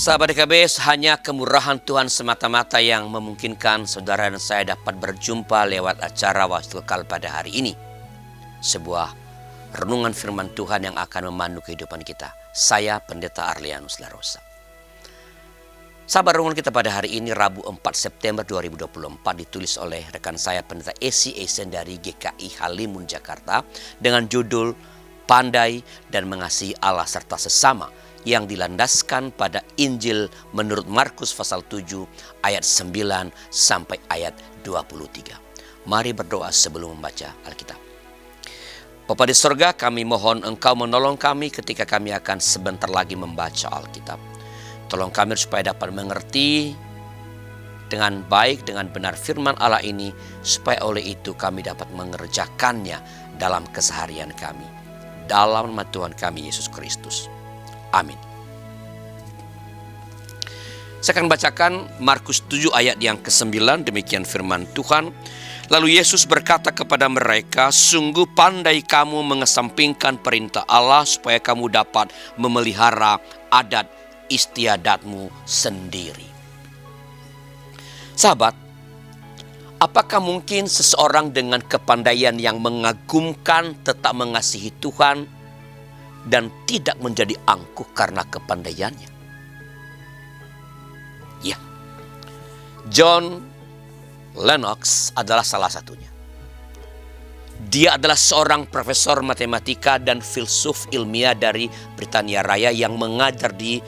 Sahabat DKB, hanya kemurahan Tuhan semata-mata yang memungkinkan saudara dan saya dapat berjumpa lewat acara Waktu Kekal pada hari ini. Sebuah renungan firman Tuhan yang akan memandu kehidupan kita. Saya Pendeta Arlianus Larosa. Sahabat, renungan kita pada hari ini Rabu 4 September 2024 ditulis oleh rekan saya Pendeta Esi Esen dari GKI Halimun Jakarta dengan judul Pandai dan Mengasihi Allah serta Sesama, yang dilandaskan pada Injil menurut Markus pasal 7 ayat 9 sampai ayat 23. Mari berdoa sebelum membaca Alkitab. Bapa di sorga, kami mohon Engkau menolong kami ketika kami akan sebentar lagi membaca Alkitab. Tolong kami supaya dapat mengerti dengan baik, dengan benar firman Allah ini, supaya oleh itu kami dapat mengerjakannya dalam keseharian kami. Dalam nama Tuhan kami Yesus Kristus. Amin. Saya akan bacakan Markus 7 ayat yang ke-9, demikian firman Tuhan. Lalu Yesus berkata kepada mereka, sungguh pandai kamu mengesampingkan perintah Allah supaya kamu dapat memelihara adat istiadatmu sendiri. Sahabat, apakah mungkin seseorang dengan kepandaian yang mengagumkan tetap mengasihi Tuhan dan tidak menjadi angkuh karena kepandaiannya? Ya, John Lennox adalah salah satunya. Dia adalah seorang profesor matematika dan filsuf ilmiah dari Britania Raya yang mengajar di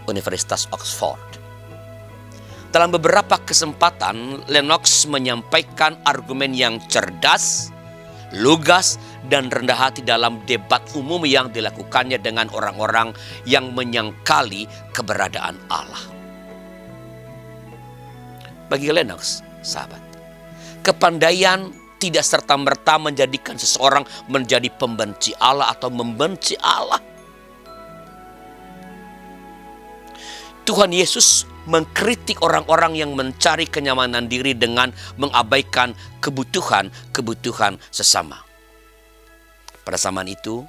Universitas Oxford. Dalam beberapa kesempatan, Lennox menyampaikan argumen yang cerdas, lugas, dan rendah hati dalam debat umum yang dilakukannya dengan orang-orang yang menyangkali keberadaan Allah. Bagi Lennox, sahabat, kepandaian tidak serta-merta menjadikan seseorang menjadi pembenci Allah atau membenci Allah. Tuhan Yesus mengkritik orang-orang yang mencari kenyamanan diri dengan mengabaikan kebutuhan sesama. Pada zaman itu,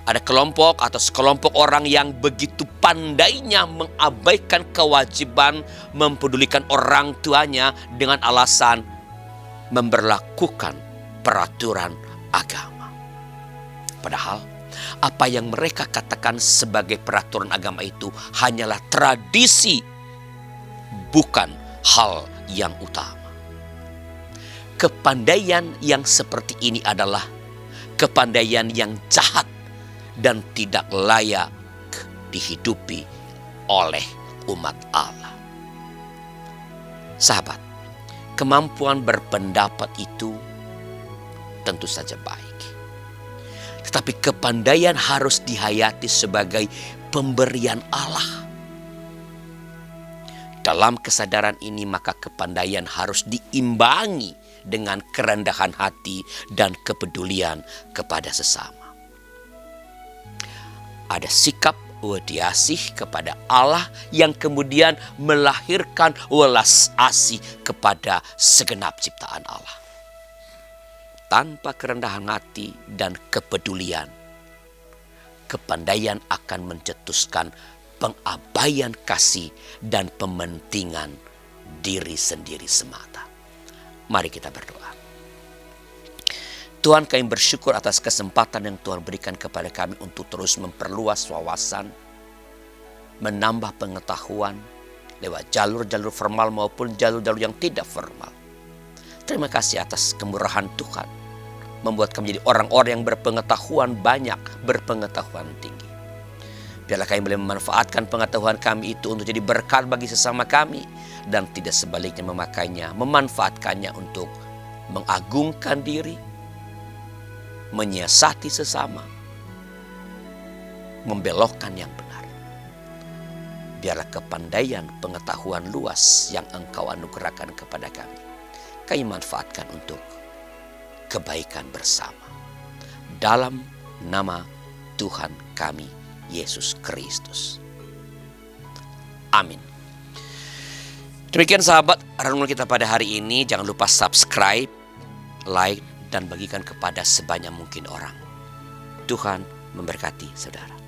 ada kelompok atau sekelompok orang yang begitu pandainya mengabaikan kewajiban mempedulikan orang tuanya dengan alasan memberlakukan peraturan agama. Padahal, apa yang mereka katakan sebagai peraturan agama itu hanyalah tradisi, bukan hal yang utama. Kepandaian yang seperti ini adalah kepandaian yang jahat dan tidak layak dihidupi oleh umat Allah. Sahabat, kemampuan berpendapat itu tentu saja baik. Tetapi kepandaian harus dihayati sebagai pemberian Allah. Dalam kesadaran ini maka kepandaian harus diimbangi dengan kerendahan hati dan kepedulian kepada sesama. Ada sikap wedi asih kepada Allah yang kemudian melahirkan welas asih kepada segenap ciptaan Allah. Tanpa kerendahan hati dan kepedulian, kepandaian akan mencetuskan pengabaian kasih dan pementingan diri sendiri semata. Mari kita berdoa. Tuhan, kami bersyukur atas kesempatan yang Tuhan berikan kepada kami untuk terus memperluas wawasan, menambah pengetahuan lewat jalur-jalur formal maupun jalur-jalur yang tidak formal. Terima kasih atas kemurahan Tuhan, membuat kami menjadi orang-orang yang berpengetahuan banyak, berpengetahuan tinggi. Biarlah kami boleh memanfaatkan pengetahuan kami itu untuk jadi berkat bagi sesama kami, dan tidak sebaliknya memakainya, memanfaatkannya untuk mengagungkan diri, menyiasati sesama, membelokkan yang benar. Biarlah kepandaian pengetahuan luas yang Engkau anugerahkan kepada kami manfaatkan untuk kebaikan bersama. Dalam nama Tuhan kami, Yesus Kristus. Amin. Demikian sahabat, renungan kita pada hari ini. Jangan lupa subscribe, like, dan bagikan kepada sebanyak mungkin orang. Tuhan memberkati saudara.